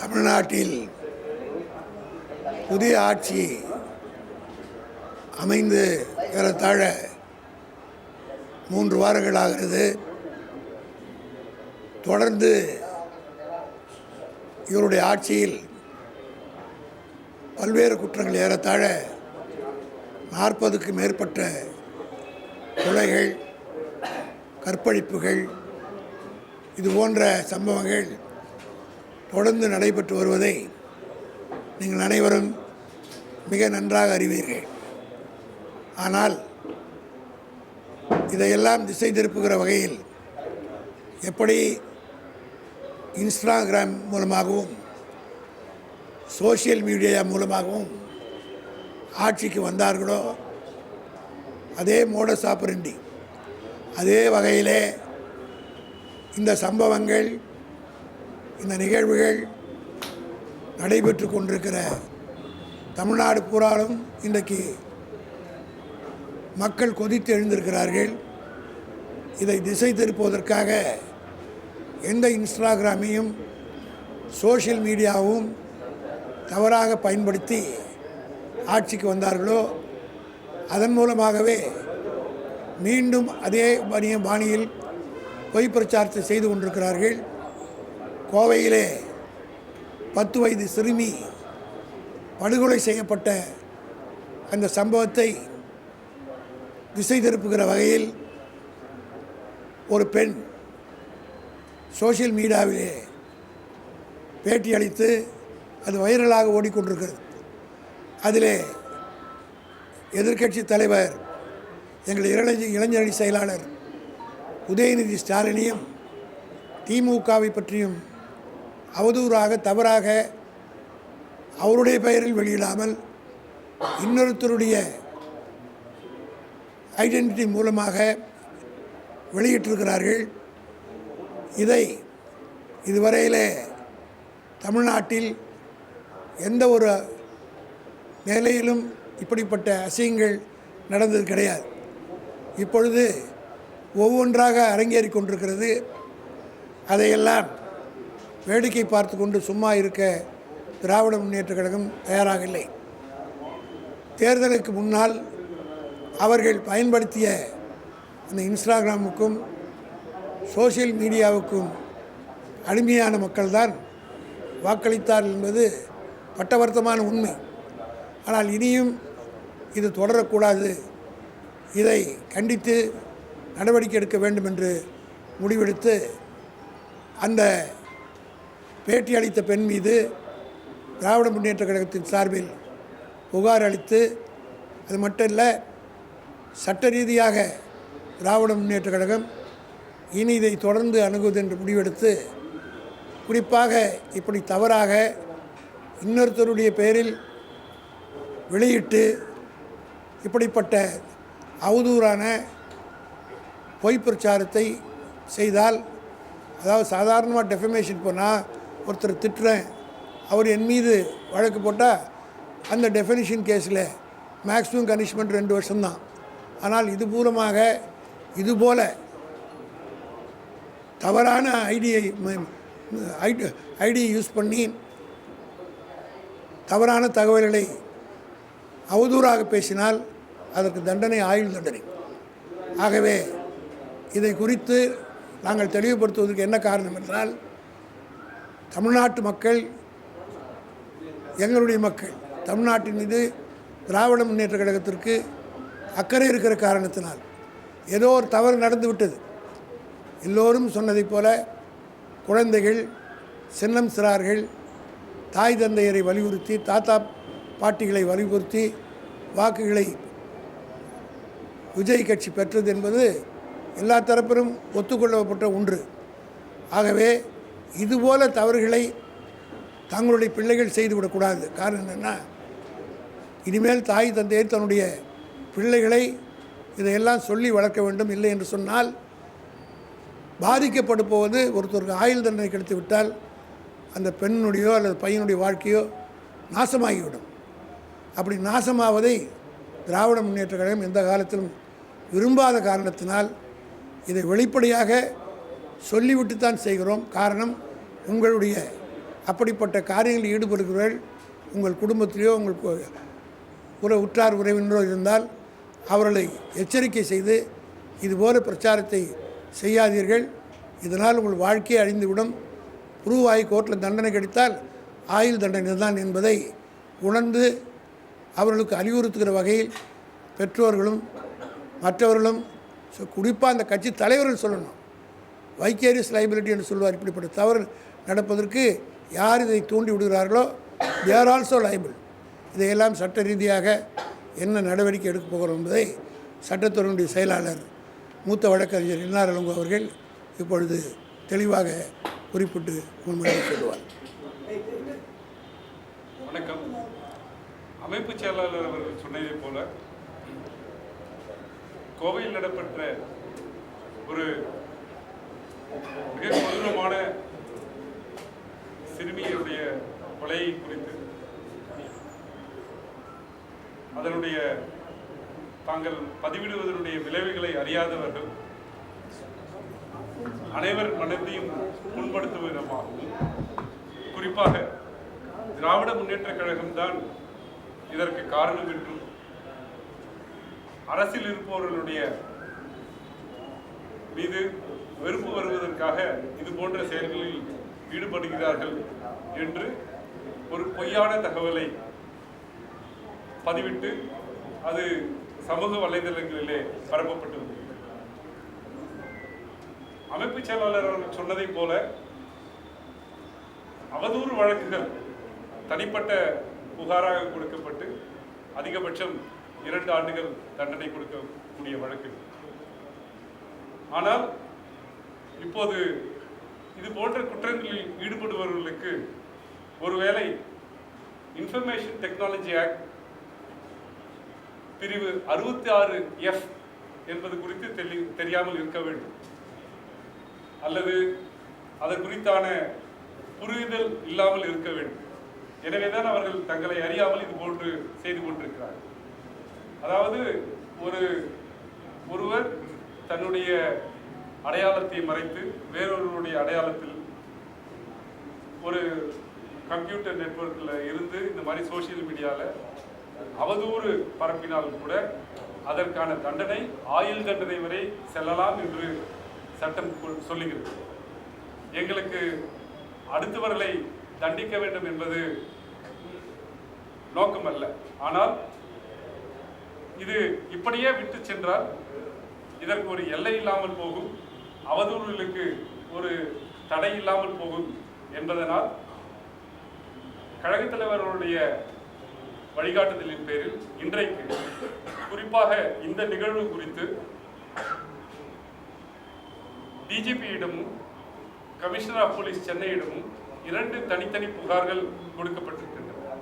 தமிழ்நாட்டில் புதிய ஆட்சி அமைந்து ஏறத்தாழ 3 வாரங்கள் ஆகிறது. தொடர்ந்து இவருடைய ஆட்சியில் பல்வேறு குற்றங்கள் ஏறத்தாழ 40க்கும் மேற்பட்ட கொலைகள், கற்பழிப்புகள், இது போன்ற சம்பவங்கள் தொடர்ந்து நடைபெற்று வருவதை நீங்கள் அனைவரும் மிக நன்றாக அறிவீர்கள். ஆனால் இதையெல்லாம் திசை திருப்புகிற வகையில் எப்படி இன்ஸ்டாகிராம் மூலமாகவும் சோஷியல் மீடியா மூலமாகவும் ஆட்சிக்கு வந்தார்களோ அதே மோடஸ் ஆபரண்டி, அதே வகையிலே இந்த சம்பவங்கள், இந்த நிகழ்வுகள் நடைபெற்று கொண்டிருக்கிற தமிழ்நாடு பூராலும் இன்றைக்கு மக்கள் கொதித்து எழுந்திருக்கிறார்கள். இதை திசை திருப்புவதற்காக எந்த இன்ஸ்டாகிராமையும் சோஷியல் மீடியாவும் தவறாக பயன்படுத்தி ஆட்சிக்கு வந்தார்களோ அதன் மூலமாகவே மீண்டும் அதே பாணியில் பொய் பிரச்சாரத்தை செய்து கொண்டிருக்கிறார்கள். கோவையிலே 10 வயது சிறுமி படுகொலை செய்யப்பட்ட அந்த சம்பவத்தை திசை திருப்புகிற வகையில் ஒரு பெண் சோஷியல் மீடியாவிலே பேட்டி அளித்து அது வைரலாக ஓடிக்கொண்டிருக்கிறது. அதிலே எதிர்க்கட்சி தலைவர், எங்கள் இளைஞரணி செயலாளர் உதயநிதி ஸ்டாலினையும் திமுகவை பற்றியும் அவதூறாக, தவறாக அவருடைய பெயரில் வெளியிடாமல் இன்னொருத்தருடைய ஐடென்டிட்டி மூலமாக வெளியிட்டிருக்கிறார்கள். இதை இதுவரையிலே தமிழ்நாட்டில் எந்த ஒரு நிலையிலும் இப்படிப்பட்ட அசிங்கங்கள் நடந்தது கிடையாது. இப்பொழுது ஒவ்வொன்றாக அரங்கேறி கொண்டிருக்கிறது. அதையெல்லாம் வேடிக்கை பார்த்து கொண்டு சும்மா இருக்க திராவிட முன்னேற்றக் கழகம் தயாராக இல்லை. தேர்தலுக்கு முன்னால் அவர்கள் பயன்படுத்திய அந்த இன்ஸ்டாகிராமுக்கும் சோஷியல் மீடியாவுக்கும் அடிமையான மக்கள்தான் வாக்களித்தார் என்பது பட்டவர்த்தமான உண்மை. ஆனால் இனியும் இது தொடரக்கூடாது. இதை கண்டித்து நடவடிக்கை எடுக்க வேண்டும் என்று முடிவெடுத்து அந்த பேட்டி அளித்த பெண் மீது திராவிட முன்னேற்றக் கழகத்தின் சார்பில் புகார் அளித்து, அது மட்டும் இல்லை, சட்ட ரீதியாக திராவிட முன்னேற்றக் கழகம் இனி இதை தொடர்ந்து அணுகுவது என்று முடிவெடுத்து, குறிப்பாக இப்படி தவறாக இன்னொருத்தருடைய பெயரில் வெளியிட்டு இப்படிப்பட்ட அவதூறான பொய் பிரச்சாரத்தை செய்தால், அதாவது சாதாரணமாக டெஃபமேஷன் போனால் ஒருத்தர் திட்டுறேன், அவர் என் மீது வழக்கு போட்டால் அந்த டெஃபனிஷன் கேஸில் மேக்ஸிமம் கனிஷ்மெண்ட் 2 வருஷம்தான். ஆனால் இது மூலமாக இதுபோல் தவறான ஐடியை யூஸ் பண்ணி தவறான தகவல்களை அவதூறாக பேசினால் அதற்கு தண்டனை ஆயுள் தண்டனை. ஆகவே இதை குறித்து நாங்கள் தெளிவுபடுத்துவதற்கு என்ன காரணம் என்றால், தமிழ்நாட்டு மக்கள், எங்களுடைய மக்கள், தமிழ்நாட்டின் மீது திராவிட முன்னேற்றக் கழகத்திற்கு அக்கறை இருக்கிற காரணத்தினால் ஏதோ ஒரு தவறு நடந்து விட்டது. எல்லோரும் சொன்னதைப் போல குழந்தைகள், சின்னம் சிறார்கள் தாய் தந்தையரை வலியுறுத்தி, தாத்தா பாட்டிகளை வலியுறுத்தி வாக்குகளை விஜய் கட்சி பெற்றது என்பது எல்லா தரப்பிலும் ஒத்துக்கொள்ளப்பட்ட ஒன்று. ஆகவே இதுபோல தவறுகளை தங்களுடைய பிள்ளைகள் செய்துவிடக்கூடாது. காரணம் என்னென்னா, இனிமேல் தாய் தந்தையர் தன்னுடைய பிள்ளைகளை இதையெல்லாம் சொல்லி வளர்க்க வேண்டும். இல்லை என்று சொன்னால் பாதிக்கப்பட்டு போவது, ஒருத்தருக்கு ஆயுள் தண்டனை கிடைத்து விட்டால் அந்த பெண்ணுடையோ அல்லது பையனுடைய வாழ்க்கையோ நாசமாகிவிடும். அப்படி நாசமாவதை திராவிட முன்னேற்றக் கழகம் எந்த காலத்திலும் விரும்பாத காரணத்தினால் இதை வெளிப்படையாக சொல்லிவிட்டு தான் செய்கிறோம். காரணம், உங்களுடைய அப்படிப்பட்ட காரியங்களில் ஈடுபடுகிறவர்கள் உங்கள் குடும்பத்திலேயோ உங்கள் உற்றார் உறவினரோ இருந்தால் அவர்களை எச்சரிக்கை செய்து இதுபோல பிரச்சாரத்தை செய்யாதீர்கள். இதனால் உங்கள் வாழ்க்கையை அழிந்துவிடும். புருவாய் கோர்ட்டில் தண்டனை கிடைத்தால் ஆயுள் தண்டனை தான் என்பதை உணர்ந்து அவர்களுக்கு அறிவுறுத்துகிற வகையில் பெற்றோர்களும் மற்றவர்களும் குறிப்பாக அந்த கட்சி தலைவர்கள் சொல்லணும். வைக்கேரியஸ் லைபிலிட்டி என்று சொல்வார். இப்படிப்பட்ட தவறு நடப்பதற்கு யார் இதை தூண்டி விடுகிறார்களோ தே ஆர் ஆல்சோ லைபிள். இதையெல்லாம் சட்ட ரீதியாக என்ன நடவடிக்கை எடுக்கப் போகிறோம் என்பதை சட்டத்துறையினுடைய செயலாளர் மூத்த வழக்கறிஞர் என்ஆர் இளங்கோ அவர்கள் இப்பொழுது தெளிவாக குறிப்பிட்டு முன்மொழியை சொல்லுவார். வணக்கம். அமைப்பு செயலாளர் அவர்கள் சொன்னதை போல கோவையில் நடைபெற்ற ஒரு மிக கொடூரமான சிறுமியருடைய கொலை குறித்து அதனுடைய தாங்கள் பதிவிடுவதனுடைய விளைவுகளை அறியாதவர்கள் அனைவர் மனதையும் புண்படுத்தும் விதமாகவும் குறிப்பாக திராவிட முன்னேற்ற கழகம்தான் இதற்கு காரணம் என்றும் அரசில் இருப்பவர்களுடைய மீது வெறுப்பு வருவதற்காக இது போன்ற செயல்களில் ஈடுபடுகிறார்கள் என்று ஒரு பொய்யான தகவலை பதிவிட்டு அது சமூக வலைதளங்களிலே பரப்பப்பட்டது. அமைப்பு செயலாளர் அவர்கள் சொன்னதை போல அவதூறு வழக்குகள் தனிப்பட்ட புகாராக கொடுக்கப்பட்டு அதிகபட்சம் 2 ஆண்டுகள் தண்டனை கொடுக்கக்கூடிய வழக்கு. ஆனால் இப்போது இது போன்ற குற்றங்களில் ஈடுபடுபவர்களுக்கு ஒருவேளை இன்ஃபர்மேஷன் டெக்னாலஜி ஆக்ட் பிரிவு 66F என்பது குறித்து தெரியாமல் இருக்க வேண்டும், அல்லது அது குறித்தான புரிதல் இல்லாமல் இருக்க வேண்டும். எனவேதான் அவர்கள் தங்களை அறியாமல் இது போன்று செய்து கொண்டிருக்கிறார்கள். அதாவது ஒருவர் தன்னுடைய அடையாளத்தை மறைத்து வேறொருவருடைய அடையாளத்தில் ஒரு கம்ப்யூட்டர் நெட்வொர்க்கில் இருந்து இந்த மாதிரி சோசியல் மீடியாவில் அவதூறு பரப்பினால் கூட அதற்கான தண்டனை ஆயுள் தண்டனை வரை செல்லலாம் என்று சட்டம் சொல்லுகிறது. எங்களுக்கு அடுத்தவர்களை தண்டிக்க வேண்டும் என்பது நோக்கம் அல்ல. ஆனால் இது இப்படியே விட்டு சென்றால் இதற்கு ஒரு எல்லை இல்லாமல் போகும், அவதூறுகளுக்கு ஒரு தடை இல்லாமல் போகும் என்பதனால் கழகத் தலைவர்களுடைய வழிகாட்டுதலின் பேரில் இன்றைக்கு குறிப்பாக இந்த நிகழ்வு குறித்து டிஜிபியிடமும் கமிஷனர் ஆஃப் போலீஸ் சென்னையிடமும் 2 தனித்தனி புகார்கள் கொடுக்கப்பட்டிருக்கின்றன.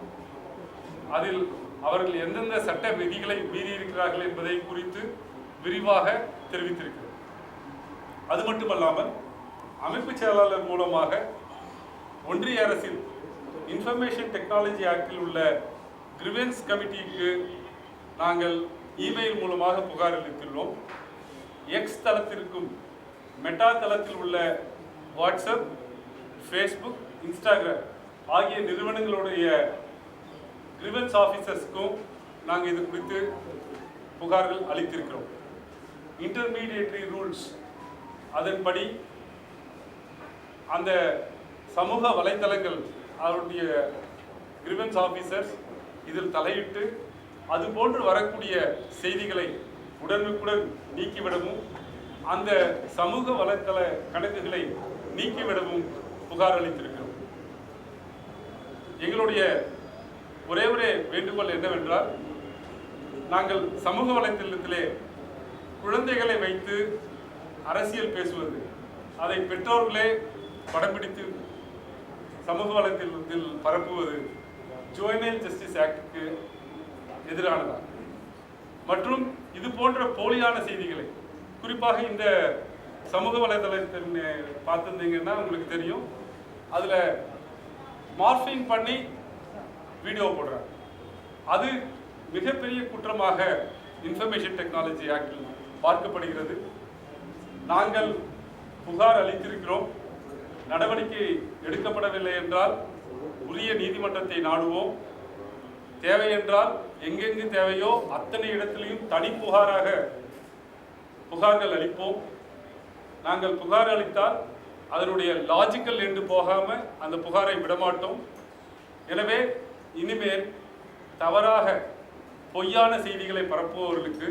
அதில் அவர்கள் எந்தெந்த சட்ட விதிகளை மீறியிருக்கிறார்கள் என்பதை குறித்து விரிவாக தெரிவித்திருக்கிறது. அது மட்டுமல்லாமல் அமைப்பு செயலாளர் மூலமாக ஒன்றிய அரசில் இன்ஃபர்மேஷன் டெக்னாலஜி ஆக்டில் உள்ள கிரிவென்ஸ் கமிட்டிக்கு நாங்கள் இமெயில் மூலமாக புகார் அளித்துள்ளோம். எக்ஸ் தளத்திற்கும் மெட்டா தளத்தில் உள்ள வாட்ஸ்அப், ஃபேஸ்புக், இன்ஸ்டாகிராம் ஆகிய நிறுவனங்களுடைய கிரிவென்ஸ் ஆஃபீஸர்ஸ்க்கும் நாங்கள் இது குறித்து புகார்கள் அளித்திருக்கிறோம். இன்டர்மீடியேட்டரி ரூல்ஸ் அதன்படி அந்த சமூக வலைத்தளங்கள் அவருடைய கிரிவென்ஸ் ஆஃபீஸர்ஸ் இதில் தலையிட்டு அது போன்று வரக்கூடிய செய்திகளை உடனுக்குடன் நீக்கிவிடவும் அந்த சமூக வலைத்தள கணக்குகளை நீக்கிவிடவும் புகார் அளித்திருக்கிறோம். எங்களுடைய ஒரே வேண்டுகோள் என்னவென்றால், நாங்கள் சமூக வலைத்தளத்திலே குழந்தைகளை வைத்து அரசியல் பேசுவது, அதை பெற்றோர்களே படம் பிடித்து சமூக வலைத்தளத்தில் பரப்புவது ஜுவனைல் ஜஸ்டிஸ் ஆக்டுக்கு எதிரானதாகும். மற்றும் இது போன்ற போலியான செய்திகளை குறிப்பாக இந்த சமூக வலைதளத்தில் பார்த்துருந்தீங்கன்னா உங்களுக்கு தெரியும், அதில் மார்ஃபிங் பண்ணி வீடியோ போடுறாங்க. அது மிகப்பெரிய குற்றமாக இன்ஃபர்மேஷன் டெக்னாலஜி ஆக்டில் பார்க்கப்படுகிறது. நாங்கள் புகார் அளித்திருக்கிறோம். நடவடிக்கை எடுக்கப்படவில்லை என்றால் உரிய நீதிமன்றத்தை நாடுவோம். தேவை என்றால் எங்கெங்கு தேவையோ அத்தனை இடத்திலையும் தனி புகார்கள் அளிப்போம். நாங்கள் புகார் அளித்தால் அதனுடைய லாஜிக்கல் என்று போகாம அந்த புகாரை விடமாட்டோம். எனவே இனிமேல் தவறாக பொய்யான செய்திகளை பரப்புபவர்களுக்கு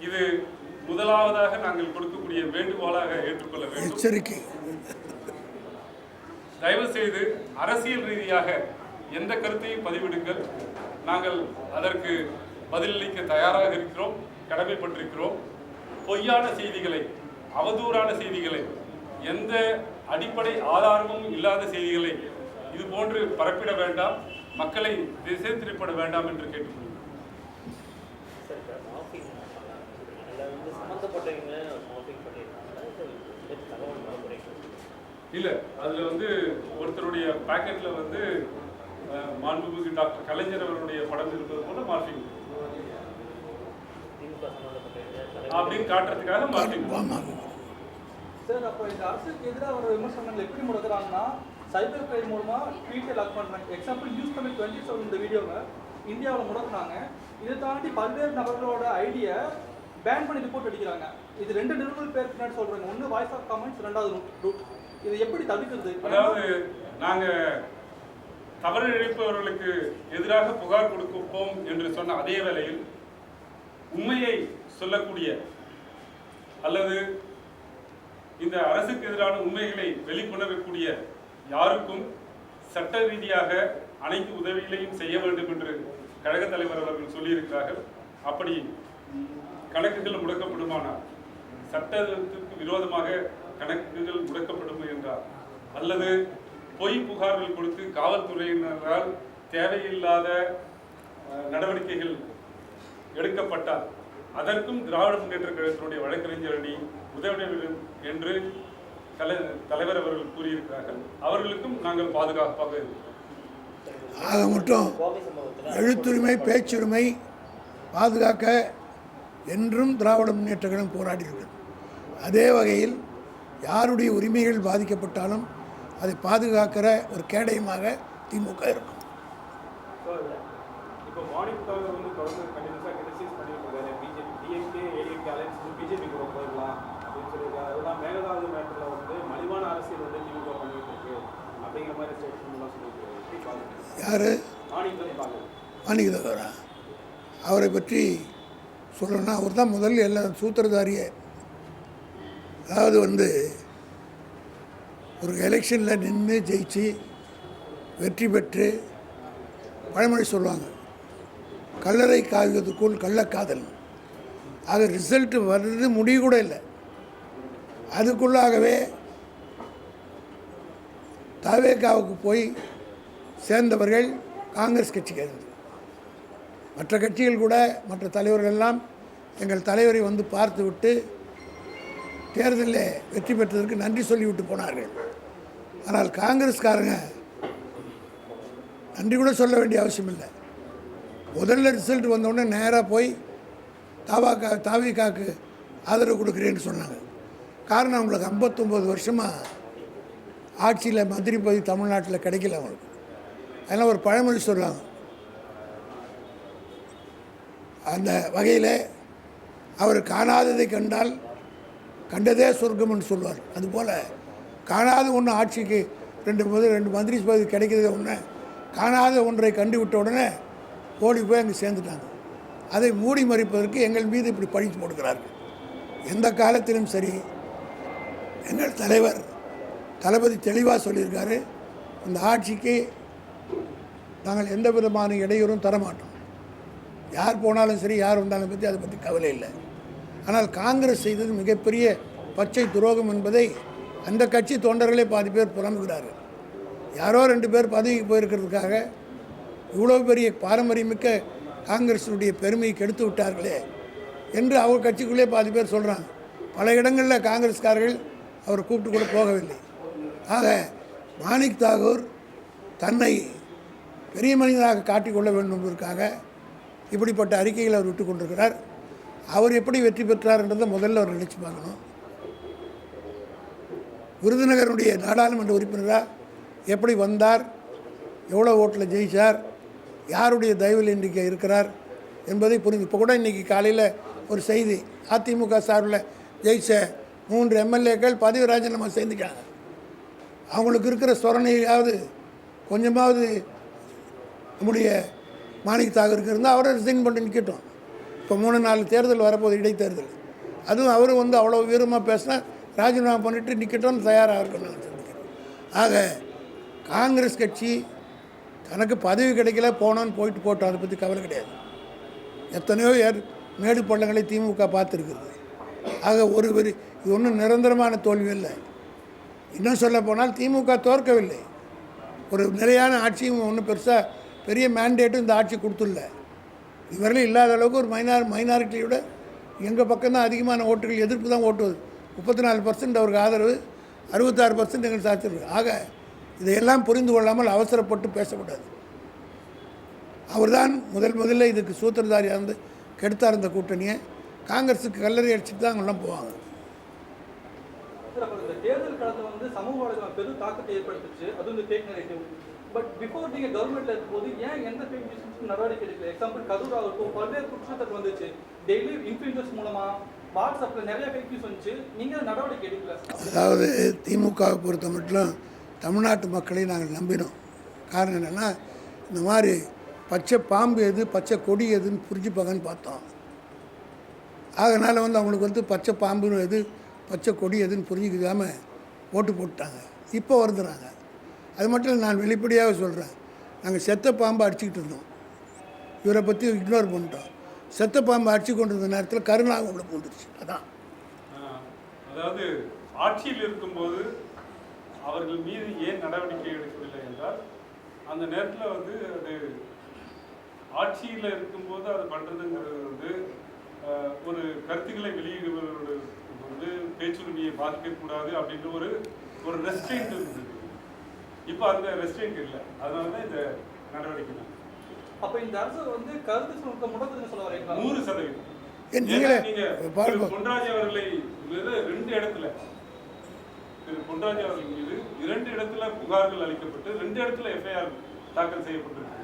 இது முதலாவதாக நாங்கள் கொடுக்கக்கூடிய வேண்டுகோளாக ஏற்றுக்கொள்ள வேண்டும். எச்சரிக்கை. தயவு செய்து அரசியல் ரீதியாக எந்த கருத்தையும் பதிவிடுங்கள். நாங்கள் அதற்கு பதிலளிக்க தயாராக இருக்கிறோம், கடமைப்பட்டிருக்கிறோம். பொய்யான செய்திகளை, அவதூறான செய்திகளை, எந்த அடிப்படை ஆதாரமும் இல்லாத செய்திகளை இது போன்று பரப்பிட வேண்டாம், மக்களை திசை திருப்பட வேண்டாம் என்று கேட்டுக்கொள்கிறோம். இல்லை, அதில் ஒருத்தருடைய பாக்கெட்டில் மாண்புமிகு டாக்டர் கலைஞர் அவருடைய படம் இருப்பது போல மார்பிங் அப்படின்னு காட்டுறதுக்காக மார்பிங். சார், அப்போ இந்த அரசுக்கு எதிராக வர விமர்சனங்கள் எப்படி முடக்கிறாங்கன்னா சைபர் கிரைம் மூலமாக ட்வீட்டை லாக் பண்ணுறாங்க. எக்ஸாம்பிள் நியூஸ் தமிழ் 27 இந்த வீடியோவை இந்தியாவில் முடக்குனாங்க. இதை தாண்டி பல்வேறு நபர்களோட ஐடியை பேன் பண்ணி ரிப்போர்ட் அடிக்கிறாங்க. இது 2 நிறுவனங்கள் பேர் பின்னாடி சொல்கிறாங்க. ஒன்று வாய்ஸ் ஆஃப் காமெண்ட்ஸ், 2வது ரூட். இதை எப்படி தடுக்கிறது? அதாவது நாங்கள் தவறு இழைப்பவர்களுக்கு எதிராக புகார் கொடுப்போம் என்று சொன்ன அதே வேளையில் உண்மையை சொல்லக்கூடிய அல்லது இந்த அரசுக்கு எதிரான உண்மைகளை வெளிக்கொணரக்கூடிய யாருக்கும் சட்ட ரீதியாக அனைத்து உதவிகளையும் செய்ய வேண்டும் என்று கழக தலைவர் அவர்கள் சொல்லியிருக்கிறார்கள். அப்படி கணக்குகள் முடக்கப்படுமானால், சட்டத்திற்கு விரோதமாக கணக்குகள் முடக்கப்படும் என்றால், அல்லது பொய் புகார்கள் கொடுத்து காவல்துறையினரால் தேவையில்லாத நடவடிக்கைகள் எடுக்கப்பட்டால் அதற்கும் திராவிட முன்னேற்ற கழகத்தினுடைய வழக்கறிஞர் அணி உதவிடும் என்று தலைவர் அவர்கள் கூறியிருக்கிறார்கள். அவர்களுக்கும் நாங்கள் பாதுகாப்பாக இருக்கிறோம். ஆக மட்டும் எழுத்துரிமை, பேச்சுரிமை பாதுகாக்க என்றும் திராவிட முன்னேற்ற கழகம் போராடி இருக்கிறது. அதே வகையில் யாருடைய உரிமைகள் பாதிக்கப்பட்டாலும் அதை பாதுகாக்கிற ஒரு கேடயமாக திமுக இருக்கும். இப்போ மாநிலத்தாக தொடர்ந்து கண்டிப்பாக கிரிட்டிசைஸ் பண்ணியிருக்காரு. டிஎம்கே ஏடிஎம்கே அலைன்ஸ் பிஜேபி கூட போயிடலாம் அப்படின்னு சொல்லியிருக்காரு. அதெல்லாம் மேகதாது மேட்டரில் மலிவான அரசியல் திமுக பண்ணிட்டு இருக்கு அப்படிங்கிற மாதிரி ஸ்டேட்மெண்ட்லாம் சொல்லியிருக்காரு. யார்? மாணிக்கதேவரா? அவரை பற்றி சொல்லணும்னா அவர் தான் முதல்ல எல்லா சூத்திரதாரியே. அதாவது ஒரு எலெக்ஷனில் நின்று ஜெயிச்சு வெற்றி பெற்று பழமொழி சொல்லுவாங்க, கல்லறை காய்வதற்குள் கள்ளக்காதல். ஆக ரிசல்ட்டு வர்றது முடிவு கூட இல்லை. அதுக்குள்ளாகவே தவேகாவுக்கு போய் சேர்ந்தவர்கள் காங்கிரஸ் கட்சிக்கு இருந்து, மற்ற கட்சிகள் கூட மற்ற தலைவர்கள் எல்லாம் எங்கள் தலைவரை பார்த்து விட்டு தேர்தலில் வெற்றி பெற்றதற்கு நன்றி சொல்லிவிட்டு போனார்கள். ஆனால் காங்கிரஸ்காரங்க நன்றி கூட சொல்ல வேண்டிய அவசியம் இல்லை. முதல்ல ரிசல்ட் வந்தோடனே நேராக போய் தாவிகாவுக்கு ஆதரவு கொடுக்குறேன்னு சொன்னாங்க. காரணம், அவங்களுக்கு 59 வருஷமாக ஆட்சியில் மந்திரி பதவி தமிழ்நாட்டில் கிடைக்கல அவங்களுக்கு. அதெல்லாம் ஒரு பழமொழி சொல்லுவாங்க. அந்த வகையில் அவர் காணாததை கண்டால் கண்டதே சொர்க்கம்னு சொல்லுவார். அதுபோல் காணாத ஒன்று ஆட்சிக்கு 2 மந்திரி பதவி கிடைக்கிறது ஒன்று, காணாத ஒன்றை கண்டுவிட்ட உடனே ஓடி போய் அங்கே சேர்ந்துட்டாங்க. அதை மூடி மறைப்பதற்கு எங்கள் மீது இப்படி பழித்து போடுகிறார்கள். எந்த காலத்திலும் சரி, எங்கள் தலைவர் தளபதி தெளிவாக சொல்லியிருக்காரு, இந்த ஆட்சிக்கு நாங்கள் எந்த விதமான இடையூறும் தரமாட்டோம். யார் போனாலும் சரி, யார் வந்தாலும் பற்றி அதை பற்றி கவலை இல்லை. ஆனால் காங்கிரஸ் செய்தது மிகப்பெரிய பச்சை துரோகம் என்பதை அந்த கட்சி தொண்டர்களே பாதி பேர் புலம்புகிறார்கள். யாரோ 2 பேர் பதவிக்கு போயிருக்கிறதுக்காக இவ்வளோ பெரிய பாரம்பரியமிக்க காங்கிரஸினுடைய பெருமையை கெடுத்து விட்டார்களே என்று அவர் கட்சிக்குள்ளே பாதி பேர் சொல்கிறாங்க. பல இடங்களில் காங்கிரஸ்காரர்கள் அவரை கூப்பிட்டு கூட போகவில்லை. ஆக மாணிக் தாகூர் தன்னை பெரிய மனிதனாக காட்டிக்கொள்ள வேண்டும் என்பதற்காக இப்படிப்பட்ட அறிக்கைகளை அவர் விட்டு கொண்டிருக்கிறார். அவர் எப்படி வெற்றி பெற்றார்ன்றதை முதல்ல அவர் நினைச்சு பார்க்கணும். விருதுநகருடைய நாடாளுமன்ற உறுப்பினராக எப்படி வந்தார், எவ்வளோ ஓட்டில் ஜெயிச்சார், யாருடைய தயவில் இன்றைக்கு இருக்கிறார் என்பதை புரிந்து. இப்போ கூட இன்றைக்கி காலையில் ஒரு செய்தி, அதிமுக சார்பில் ஜெயிச்ச 3 எம்எல்ஏக்கள் பதவி ராஜினாமா செஞ்சுட்டாங்க. அவங்களுக்கு இருக்கிற சொரணையாவது கொஞ்சமாவது நம்முடைய மாணிக் தாகூருக்கு இருந்தால் அவரை ரிசைன் பண்ணி நிற்கட்டும். இப்போ 3-4 தேர்தல் வரப்போகுது, இடைத்தேர்தல். அதுவும் அவரும் வந்து அவ்வளோ வீரமாக பேசினா ராஜினாமா பண்ணிவிட்டு நிற்கட்டும்னு தயாராக இருக்கணும்னு நினைக்கிறேன். ஆக காங்கிரஸ் கட்சி தனக்கு பதவி கிடைக்கல போனோன்னு போட்டோம், அதை பற்றி கவலை கிடையாது. எத்தனையோ மேடு பள்ளங்களை திமுக பார்த்துருக்குது. ஆக இது ஒன்றும் நிரந்தரமான தோல்வி இல்லை. இன்னும் சொல்ல போனால் திமுக தோற்கவில்லை. ஒரு நிலையான ஆட்சியும் ஒன்றும் பெரிய மேண்டேட்டும் இந்த ஆட்சி கொடுத்துடல. இதுவரையிலும் இல்லாத அளவுக்கு ஒரு மைனாரிட்டியோட எங்கள் பக்கம்தான் அதிகமான ஓட்டுகள், எதிர்ப்பு தான் ஓட்டுவது. 34% அவருக்கு ஆதரவு, 66% எங்கள் சாத்திருக்கு. ஆக இதையெல்லாம் புரிந்து கொள்ளாமல் அவசரப்பட்டு பேசக்கூடாது. அவர் தான் முதல்ல இதுக்கு சூத்திரதாரியாக இருந்து கெடுத்தார் இந்த கூட்டணியை. காங்கிரஸுக்கு கல்லறை அடிச்சுட்டு தான் அவங்கெல்லாம் போவாங்க. இந்த தேர்தல் களத்தில் வந்து சமூக வலைதளம் பெரும் தாக்கத்தை ஏற்படுத்துச்சு, அது வந்து ஃபேக் நெரேட்டிவ். பட் பிஃபோர் நீங்கள் கவர்மெண்ட்டில் இருக்கும்போது ஏன் எந்த ஃபேக் நியூஸுக்கும் நடவடிக்கை எடுக்கல? எக்ஸாம்பிள் கரூர் ஆகட்டும், பல்வேறு குற்றச்சாட்டு வந்துச்சு. டெய்லி இன்ஃப்ளூயன்சர்ஸ் மூலமாக வாட்ஸ்அப்பில் நிறைய ஃபேக் நியூஸ் வந்துச்சு, நீங்கள் நடவடிக்கை எடுக்கல. அதாவது திமுகவை பொறுத்த மட்டும் தமிழ்நாட்டு மக்களை நாங்கள் நம்பினோம். காரணம் என்னென்னா, இந்த மாதிரி பச்சை பாம்பு எது பச்சை கொடி எதுன்னு புரிஞ்சுப்பாங்கன்னு பார்த்தோம். அதனால் வந்து அவங்களுக்கு வந்து பச்சை பாம்பு எது பச்சை கொடி எதுன்னு புரிஞ்சிக்காமல் ஓட்டு போட்டாங்க. இப்போ வருதுறாங்க. அது மட்டும் இல்லை, நான் வெளிப்படையாக சொல்கிறேன், நாங்கள் செத்த பாம்பை அடிச்சுக்கிட்டு இருந்தோம், இவரை பற்றி இக்னோர் பண்ணிட்டோம். செத்த பாம்பை அடிச்சு கொண்டு இருந்த நேரத்தில் கருணாகம் உள்ள போட்டுருச்சு. அதான் அதாவது ஆட்சியில் இருக்கும்போது அவர்கள் மீது ஏன் நடவடிக்கை எடுக்கவில்லை என்றால், அந்த நேரத்தில் வந்து அது ஆட்சியில் இருக்கும்போது அது பண்ணுறதுங்கிறது வந்து ஒரு கருத்துக்களை வெளியிடுவதோடு வந்து பேச்சுரிமையை பாதிக்கக்கூடாது அப்படின்ற ஒரு ரெஸ்ட்ரெயின்ட் இருந்தது. இப்போ அந்த ரெஸ்ட்ரெயின்ட் இல்லை, அதனால தான் இந்த நடவடிக்கை. அப்போ இந்த அரசு வந்து கருத்து சுருக்க முடக்குதுன்னு சொல்ல வரீங்களா? 100%. நீங்க பொன்ராஜ் அவர்களை 2 இடத்துல பொன்ராஜ் அவர்கள் மீது 2 இடத்துல புகார்கள் அளிக்கப்பட்டு 2 இடத்துல எஃப்ஐஆர் தாக்கல் செய்யப்பட்டிருக்கு.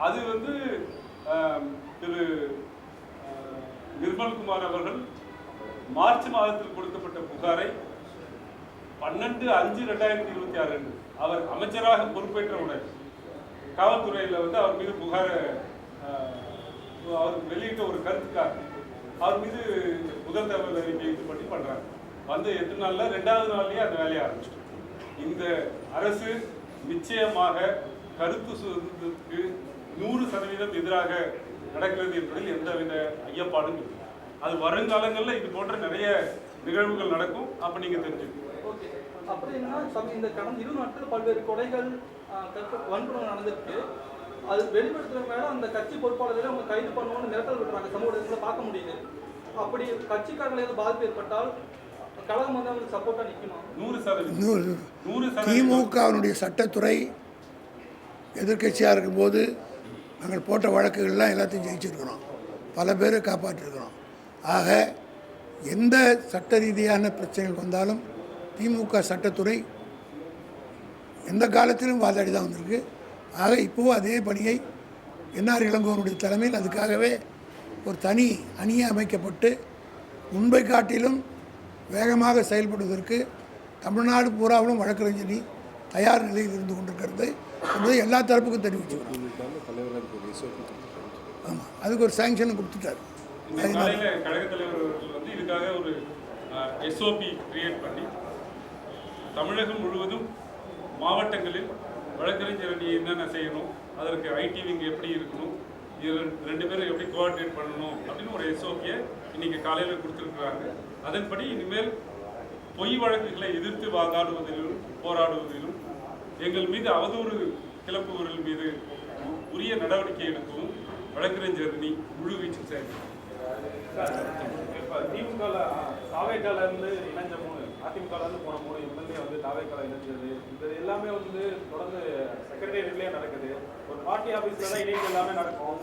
அது வந்து திரு நிர்மல்குமார் அவர்கள் மார்ச் மாதத்தில் கொடுக்கப்பட்ட புகாரை 12/5/2026 அவர் அமைச்சராக பொறுப்பேற்றவுடன் காவல்துறையில் வந்து அவர் மீது புகாரை அவர் வெளியிட்ட ஒரு கருத்துக்காக அவர் மீது முதல் தகவல் அறிக்கை இது பண்ணி பண்ணுறாங்க. வந்து 8 நாளில் 2வது நாள்லேயே அந்த வேலையை ஆரம்பிச்சிட்டோம். இந்த அரசு நிச்சயமாக கருத்து சுதந்திரத்துக்கு 100% எதிராக நடக்கிறது என்பதில் எந்தவித ஐயப்பாடும் இல்லை. அது வருங்காலங்களில் இது போன்ற நிறைய நிகழ்வுகள் நடக்கும். அப்போ நீங்கள் தெரிஞ்சுக்கணும். ஓகே. அப்புறம் என்னன்னா, இந்த கடந்த 20 நாட்கள் பல்வேறு கொலைகள் வன்முறை நடந்திருக்கு. அது வெளிப்படுத்துற மேல அந்த கட்சி பொறுப்பாளர்களை அவங்க கைது பண்ணுவோம்னு மிரட்டல் விடுறாங்க, சமூக இடத்துல பார்க்க முடியுது. அப்படி கட்சிக்காரர்கள் ஏதாவது பாதிப்பு ஏற்பட்டால் கழகம் வந்து அவங்களுக்கு சப்போர்ட்டாக நிற்கணும். 100%. திமுகவினுடைய சட்டத்துறை எதிர்கட்சியாக இருக்கும்போது நாங்கள் போட்ட வழக்குகள்லாம் எல்லாத்தையும் ஜெயிச்சிருக்கிறோம், பல பேரை காப்பாற்றிருக்கிறோம். ஆக எந்த சட்ட ரீதியான பிரச்சனைகள் வந்தாலும் திமுக சட்டத்துறை எந்த காலத்திலும் வாதாடி தான் வந்திருக்கு. ஆக இப்போவும் அதே பணியை என்ஆர் இளங்கோவனுடைய தலைமையில் அதுக்காகவே ஒரு தனி அணியை அமைக்கப்பட்டு முன்பை காட்டிலும் வேகமாக செயல்படுவதற்கு தமிழ்நாடு பூராவிலும் வழக்கறிஞர் தயார் நிலையில் இருந்து கொண்டிருக்கிறது என்பதை எல்லா தரப்புக்கும் தெரிவிச்சுக்கிறோம். ஆமாம், அதுக்கு ஒரு சாங்ஷன் கொடுத்துட்டார். கழக தலைவர் அவர்கள் வந்து இதுக்காக ஒரு எஸ்ஓபி கிரியேட் பண்ணி தமிழகம் முழுவதும் மாவட்டங்களில் வழக்கறிஞர் அணி என்னென்ன செய்யணும், அதற்கு ஐடி விங் எப்படி இருக்கணும், இது 2 பேரும் எப்படி கோஆர்டினேட் பண்ணணும் அப்படின்னு ஒரு எஸ்ஓபியை இன்னைக்கு காலையில் கொடுத்துருக்குறாங்க. அதன்படி இனிமேல் பொய் வழக்குகளை எதிர்த்து வாதாடுவதிலும் போராடுவதிலும் எங்கள் மீது அவதூறு கிளப்புவர்கள் மீது உரிய நடவடிக்கை எடுக்கவும் வழக்கறிஞர் அணி முழுவீச்சு செயல்படும். இப்போ திமுகவில் தாவேக்காலேருந்து இணைஞ்ச 3, அதிமுகலேருந்து போன 3 எம்எல்ஏ வந்து தாவேக்கால இணைஞ்சது, இது எல்லாமே வந்து தொடர்ந்து செக்ரட்டேரியட்லேயே நடக்குது. ஒரு பார்ட்டி ஆஃபீஸில் தான் இணைப்பு எல்லாமே நடக்கும்.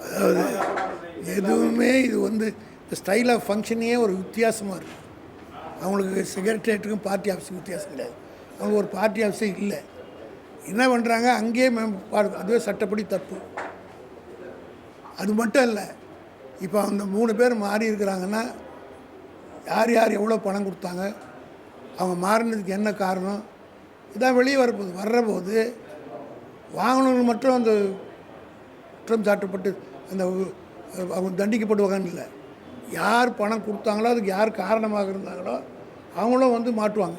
எதுவுமே இது வந்து இந்த ஸ்டைல் ஆஃப் ஃபங்க்ஷனே ஒரு வித்தியாசமாக இருக்குது. அவங்களுக்கு செக்ரட்டேரியட்டுக்கும் பார்ட்டி ஆஃபீஸுக்கும் வித்தியாசம் கிடையாது. அவங்களுக்கு ஒரு பார்ட்டி ஆஃபீஸே இல்லை. என்ன பண்ணுறாங்க, அங்கேயே அதுவே சட்டப்படி தப்பு. அது மட்டும் இல்லை, இப்போ அந்த 3 பேர் மாறி இருக்கிறாங்கன்னா யார் யார் எவ்வளோ பணம் கொடுத்தாங்க, அவங்க மாறினதுக்கு என்ன காரணம், இதான் வெளியே வர்றபோது வாங்கினவங்க மட்டும் அந்த குற்றம் சாட்டப்பட்டு அந்த அவங்க தண்டிக்கப்படுவாங்கன்னு இல்லை, யார் பணம் கொடுத்தாங்களோ அதுக்கு யார் காரணமாக இருந்தாங்களோ அவங்களும் வந்து மாட்டுவாங்க.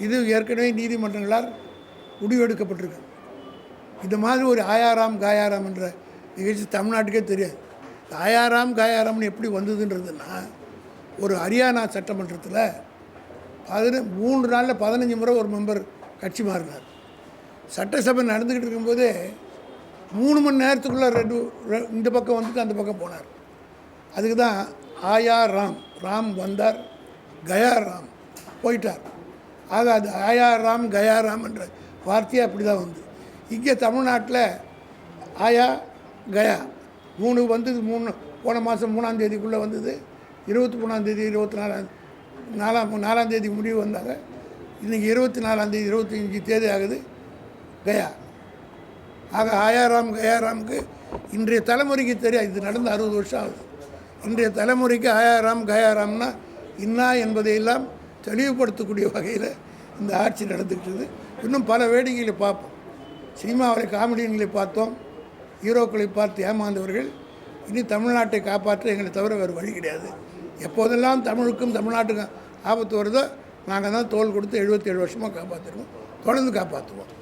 இது ஏற்கனவே நீதிமன்றங்களால் முடிவெடுக்கப்பட்டிருக்கு. இந்த மாதிரி ஒரு ஆயாராம் காயாராம் என்ற நிகழ்ச்சி தமிழ்நாட்டுக்கே தெரியாது. ஆயாராம் காயாராம்னு எப்படி வந்ததுன்றதுன்னா, ஒரு ஹரியானா சட்டமன்றத்தில் 3 நாளில் 15 முறை ஒரு மெம்பர் கட்சி மாறினார். சட்டசபை நடந்துக்கிட்டு இருக்கும்போதே 3 மணி நேரத்துக்குள்ளே இந்த பக்கம் வந்துட்டு அந்த பக்கம் போனார். அதுக்கு தான் ஆயா ராம், ராம் வந்தார், கயா ராம் போயிட்டார். ஆக அது ஆயா ராம் கயா ராம் என்ற வார்த்தையே அப்படி தான் வந்து. இங்கே தமிழ்நாட்டில் ஆயா கயா 3 வந்தது. போன மாதம் 3ஆம் தேதிக்குள்ளே வந்தது. 23ஆம் தேதி 4ஆம் தேதி முடிவு வந்தாங்க. இன்றைக்கி 24ஆம் தேதி 25 தேதி ஆகுது கயா. ஆக ஆயாராம் கயாராமுக்கு இன்றைய தலைமுறைக்கு தெரியாது. இது நடந்து 60 வருஷம் ஆகுது. இன்றைய தலைமுறைக்கு ஆயாராம் கயாராம்னா என்ன என்பதையெல்லாம் தெளிவுபடுத்தக்கூடிய வகையில் இந்த ஆட்சி நடந்துக்கிட்டது. இன்னும் பல வேடிக்கைகளை பார்ப்போம். சினிமாவில் காமெடியன்களை பார்த்தோம், ஹீரோக்களை பார்த்து ஏமாந்தவர்கள். இனி தமிழ்நாட்டை காப்பாற்ற எங்களை தவிர வேறு வழி கிடையாது. எப்போதெல்லாம் தமிழுக்கும் தமிழ்நாட்டுக்கும் ஆபத்து வருதோ நாங்கள் தான் தோள் கொடுத்து 77 வருஷமாக காப்பாற்றிருக்கோம், தொடர்ந்து காப்பாற்றுவோம்.